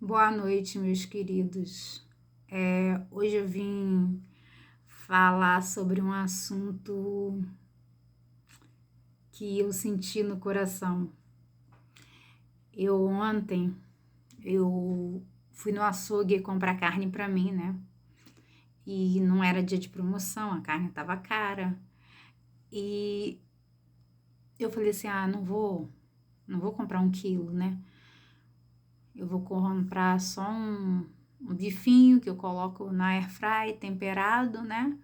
Boa noite, meus queridos. Hoje eu vim falar sobre um assunto que eu senti no coração. Ontem eu fui no açougue comprar carne para mim, né? E não era dia de promoção, a carne tava cara. E eu falei assim: não vou comprar 1 quilo, né? Eu vou comprar só um bifinho que eu coloco na airfry temperado, né?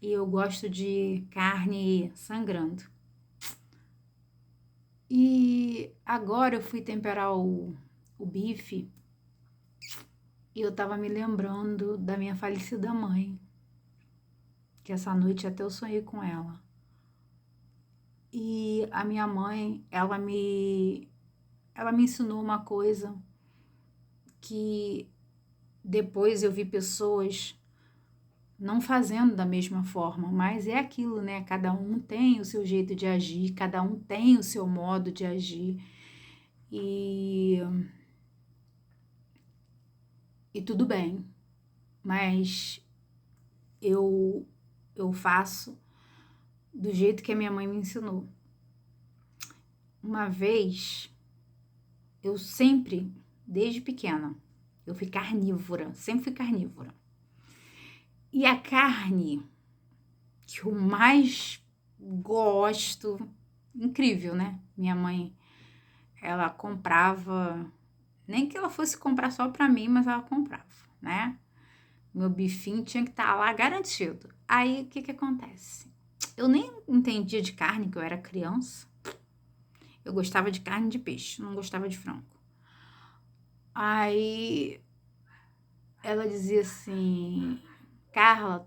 E eu gosto de carne sangrando. E agora eu fui temperar o bife e eu tava me lembrando da minha falecida mãe, que essa noite até eu sonhei com ela. E a minha mãe, ela me ensinou uma coisa que depois eu vi pessoas não fazendo da mesma forma, mas é aquilo, né? Cada um tem o seu jeito de agir, cada um tem o seu modo de agir. E, e tudo bem, mas eu, eu faço do jeito que a minha mãe me ensinou. Uma vez, eu sempre, desde pequena, eu fui carnívora, sempre fui carnívora. E a carne que eu mais gosto, incrível, né? Minha mãe, ela comprava, nem que ela fosse comprar só pra mim, mas ela comprava, né? Meu bifinho tinha que estar lá garantido. Aí, o que que acontece? Eu nem entendia de carne, que eu era criança. Eu gostava de carne de peixe, não gostava de frango. Aí, ela dizia assim: Carla,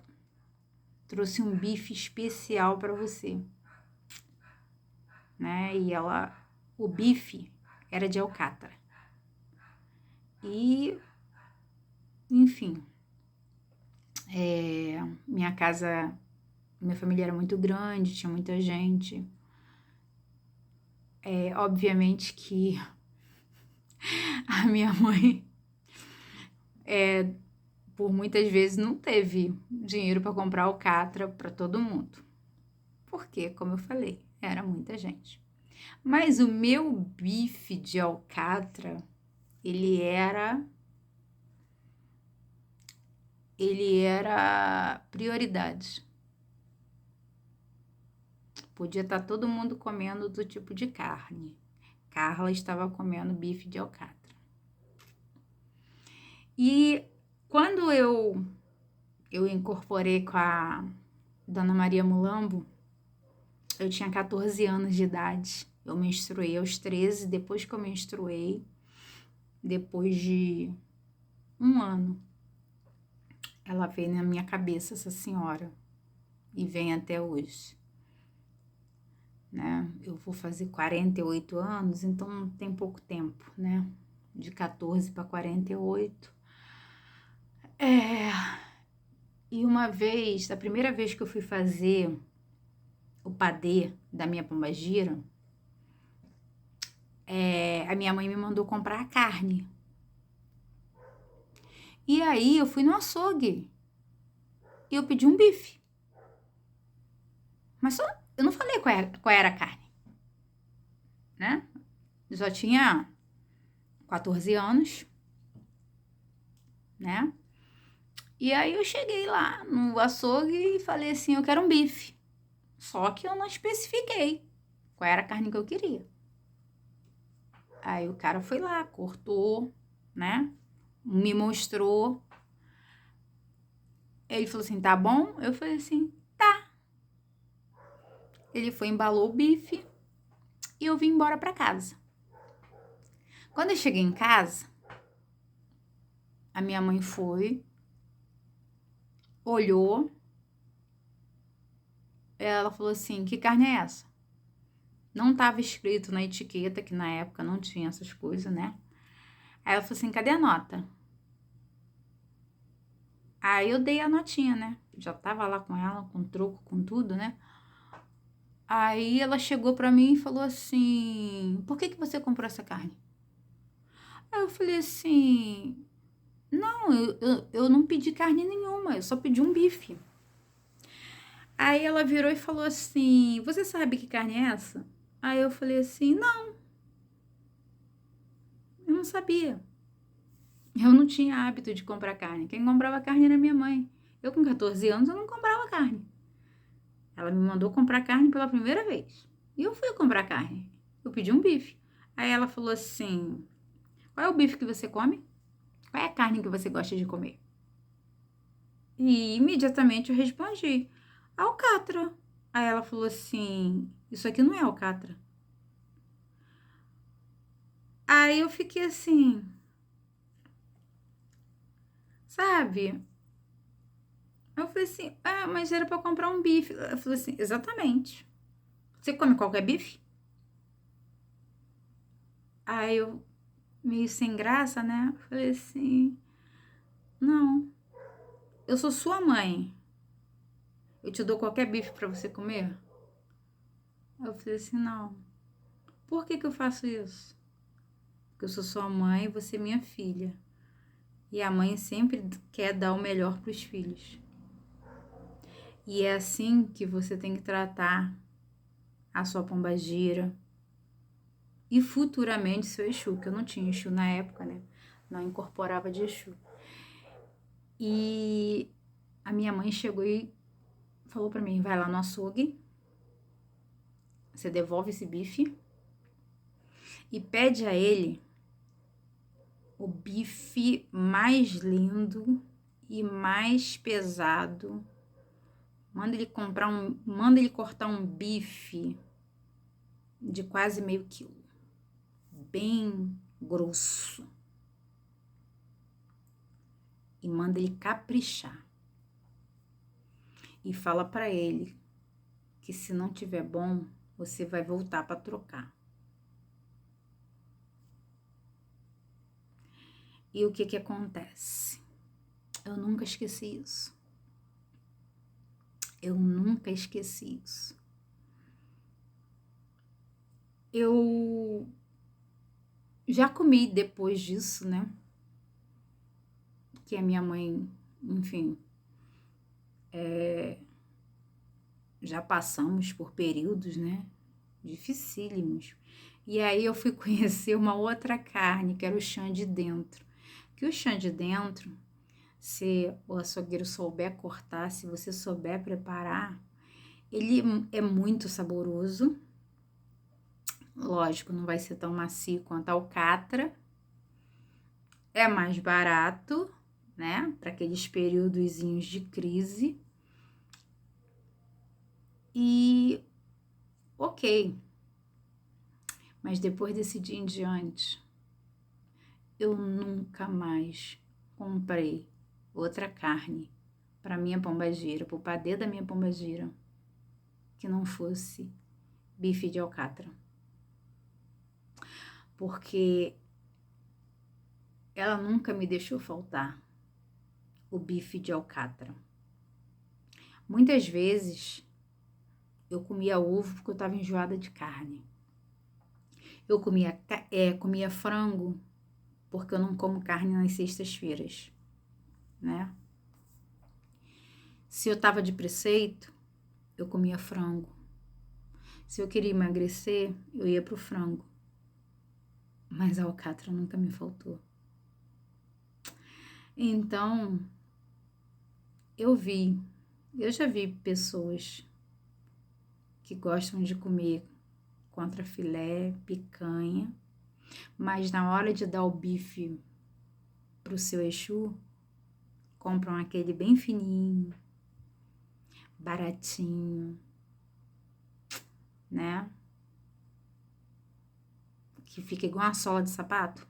trouxe um bife especial para você, né? O bife era de alcatra. E, enfim, minha casa, minha família era muito grande, tinha muita gente. Obviamente que a minha mãe, por muitas vezes, não teve dinheiro para comprar alcatra para todo mundo. Porque, como eu falei, era muita gente. Mas o meu bife de alcatra, ele era ele era prioridade. Podia estar todo mundo comendo outro tipo de carne. Carla estava comendo bife de alcatra. E quando eu incorporei com a Dona Maria Mulambo, eu tinha 14 anos de idade. Eu menstruei aos 13, depois que eu menstruei, depois de 1 ano, ela veio na minha cabeça, essa senhora, e vem até hoje, né? Eu vou fazer 48 anos, então tem pouco tempo, né? De 14 para 48. E uma vez, a primeira vez que eu fui fazer o padê da minha pombagira, a minha mãe me mandou comprar a carne. E aí eu fui no açougue e eu pedi um bife. Mas só, eu não falei qual era a carne, né? Eu só tinha 14 anos, né? E aí eu cheguei lá no açougue e falei assim, eu quero um bife. Só que eu não especifiquei qual era a carne que eu queria. Aí o cara foi lá, cortou, né? Me mostrou. Ele falou assim, tá bom? Eu falei assim, tá. Ele foi, embalou o bife e eu vim embora pra casa. Quando eu cheguei em casa, a minha mãe foi, olhou, ela falou assim, que carne é essa? Não estava escrito na etiqueta, que na época não tinha essas coisas, né? Aí ela falou assim, cadê a nota? Aí eu dei a notinha, né? Já tava lá com ela, com troco, com tudo, né? Aí ela chegou pra mim e falou assim, por que você comprou essa carne? Aí eu falei assim, não, eu não pedi carne nenhuma, eu só pedi um bife. Aí ela virou e falou assim, você sabe que carne é essa? Aí eu falei assim, não, eu não sabia. Eu não tinha hábito de comprar carne. Quem comprava carne era minha mãe. Eu com 14 anos eu não comprava carne. Ela me mandou comprar carne pela primeira vez. E eu fui comprar carne. Eu pedi um bife. Aí ela falou assim, qual é o bife que você come? Qual é a carne que você gosta de comer? E imediatamente eu respondi, alcatra. Aí ela falou assim, isso aqui não é alcatra. Aí eu fiquei assim, sabe? Eu falei assim, ah, mas era pra comprar um bife. Eu falei assim, exatamente. Você come qualquer bife? Aí eu, meio sem graça, né? Falei assim, não, eu sou sua mãe. Eu te dou qualquer bife pra você comer? Eu falei assim, não. Por que que eu faço isso? Porque eu sou sua mãe e você é minha filha. E a mãe sempre quer dar o melhor pros filhos. E é assim que você tem que tratar a sua pombagira e futuramente seu Exu, que eu não tinha Exu na época, né? Não incorporava de Exu. E a minha mãe chegou e falou pra mim, vai lá no açougue, você devolve esse bife e pede a ele o bife mais lindo e mais pesado. Manda ele cortar um bife de quase meio quilo, bem grosso. E manda ele caprichar. E fala pra ele que se não tiver bom, você vai voltar para trocar. E o que que acontece? Eu nunca esqueci isso. Eu nunca esqueci isso. Eu já comi depois disso, né? Que a minha mãe, enfim, já passamos por períodos, né? Dificílimos. E aí eu fui conhecer uma outra carne, que era o chã de dentro. Que o chã de dentro, se o açougueiro souber cortar, se você souber preparar, ele é muito saboroso. Lógico, não vai ser tão macio quanto a alcatra. É mais barato, né? Para aqueles períodozinhos de crise. E ok. Mas depois desse dia em diante, eu nunca mais comprei outra carne para minha pombagira, para o padê da minha pombagira, que não fosse bife de alcatra. Porque ela nunca me deixou faltar o bife de alcatra. Muitas vezes eu comia ovo porque eu estava enjoada de carne. Eu comia frango porque eu não como carne nas sextas-feiras, né? Se eu estava de preceito, eu comia frango. Se eu queria emagrecer, eu ia pro frango. Mas a alcatra nunca me faltou. Então, eu já vi pessoas que gostam de comer contrafilé, picanha, mas na hora de dar o bife pro seu Exu, compram aquele bem fininho, baratinho, né? Que fica igual uma sola de sapato.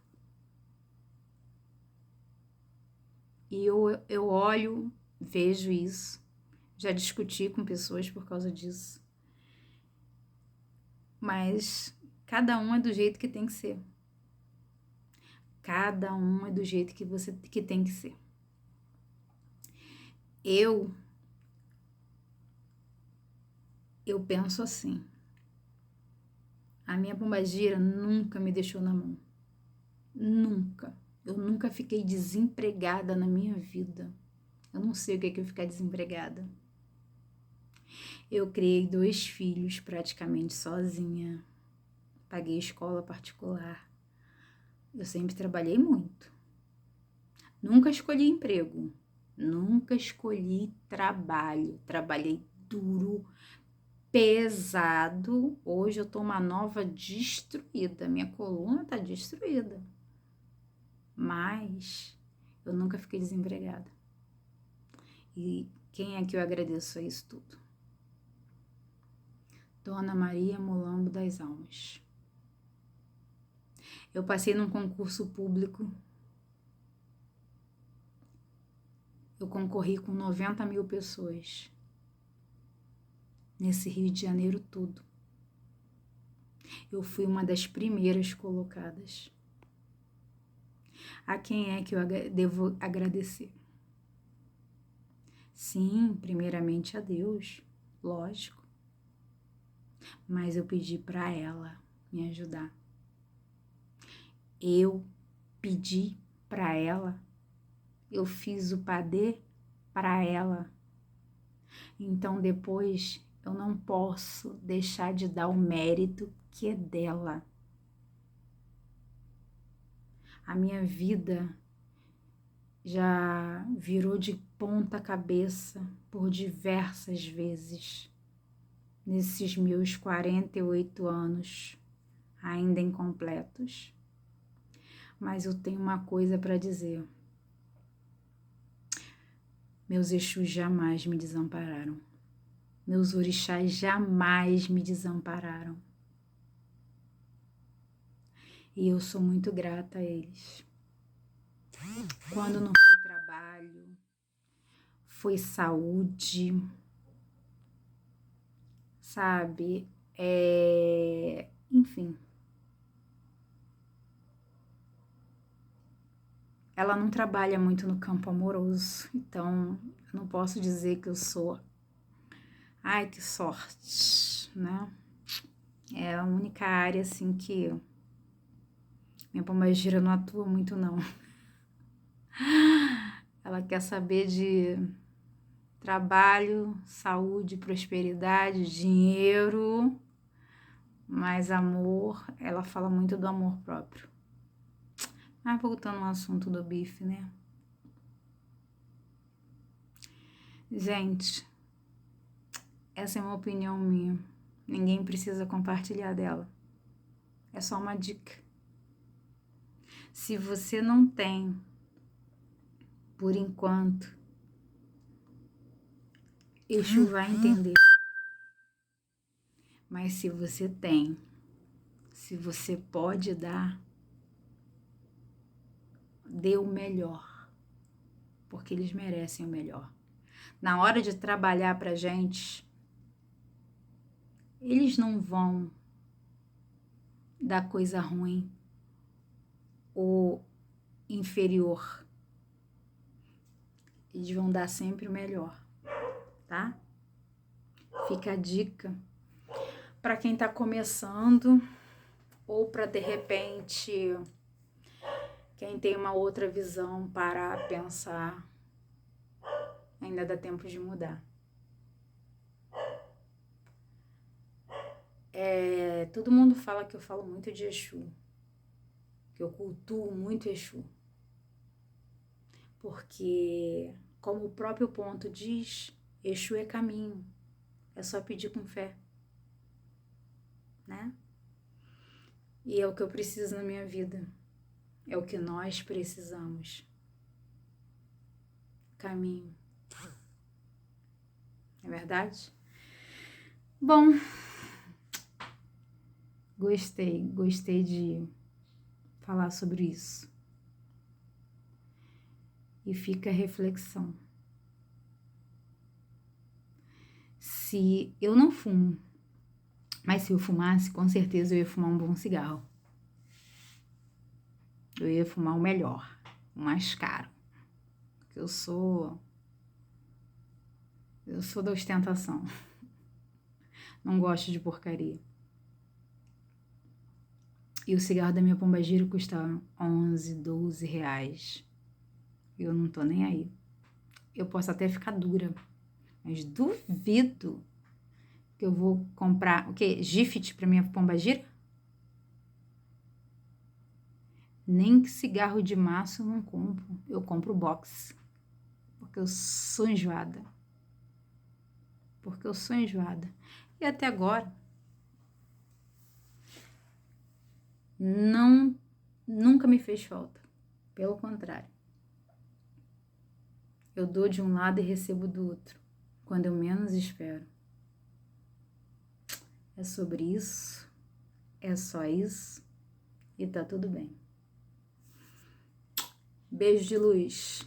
E eu olho, vejo isso. Já discuti com pessoas por causa disso. Mas cada um é do jeito que tem que ser. Cada um é do jeito que tem que ser. Eu penso assim. A minha pombagira nunca me deixou na mão. Nunca. Eu nunca fiquei desempregada na minha vida. Eu não sei o que é ficar desempregada. Eu criei 2 filhos praticamente sozinha. Paguei escola particular. Eu sempre trabalhei muito. Nunca escolhi emprego. Nunca escolhi trabalho. Trabalhei duro, pesado. Hoje eu tô uma nova destruída. Minha coluna tá destruída. Mas eu nunca fiquei desempregada. E quem é que eu agradeço a isso tudo? Dona Maria Mulambo das Almas. Eu passei num concurso público. Eu concorri com 90 mil pessoas. Nesse Rio de Janeiro todo. Eu fui uma das primeiras colocadas. A quem é que eu devo agradecer? Sim, primeiramente a Deus, lógico. Mas eu pedi para ela me ajudar. Eu pedi para ela. Eu fiz o padê para ela. Então depois eu não posso deixar de dar o mérito que é dela. A minha vida já virou de ponta cabeça por diversas vezes. Nesses meus 48 anos, ainda incompletos. Mas eu tenho uma coisa para dizer. Meus Exus jamais me desampararam. Meus orixás jamais me desampararam. E eu sou muito grata a eles. Quando não foi trabalho, foi saúde, sabe? Enfim. Ela não trabalha muito no campo amoroso, então eu não posso dizer que eu sou. Ai, que sorte, né? É a única área assim que minha pombagira não atua muito, não. Ela quer saber de trabalho, saúde, prosperidade, dinheiro, mas amor, ela fala muito do amor próprio. Mas voltando ao assunto do bife, né? Gente, essa é uma opinião minha. Ninguém precisa compartilhar dela. É só uma dica. Se você não tem, por enquanto, Exu vai entender. Mas se você tem, se você pode dar, dê o melhor. Porque eles merecem o melhor. Na hora de trabalhar pra gente, eles não vão dar coisa ruim ou inferior. Eles vão dar sempre o melhor, tá? Fica a dica para quem tá começando ou para de repente quem tem uma outra visão para pensar. Ainda dá tempo de mudar. Todo mundo fala que eu falo muito de Exu, que eu cultuo muito Exu, porque, como o próprio ponto diz, Exu é caminho, é só pedir com fé, né? E é o que eu preciso na minha vida, é o que nós precisamos. Caminho. É verdade? Bom, gostei de falar sobre isso. E fica a reflexão. Se eu não fumo, mas se eu fumasse, com certeza eu ia fumar um bom cigarro. Eu ia fumar o melhor, o mais caro. Porque eu sou da ostentação. Não gosto de porcaria. E o cigarro da minha pombagira custa 11, 12 reais. Eu não tô nem aí. Eu posso até ficar dura, mas duvido que eu vou comprar, o quê? Gift pra minha pombagira? Nem que cigarro de maço eu não compro. Eu compro box. Porque eu sou enjoada. Porque eu sou enjoada. E até agora, nunca me fez falta. Pelo contrário. Eu dou de um lado e recebo do outro. Quando eu menos espero. É sobre isso. É só isso. E tá tudo bem. Beijo de luz.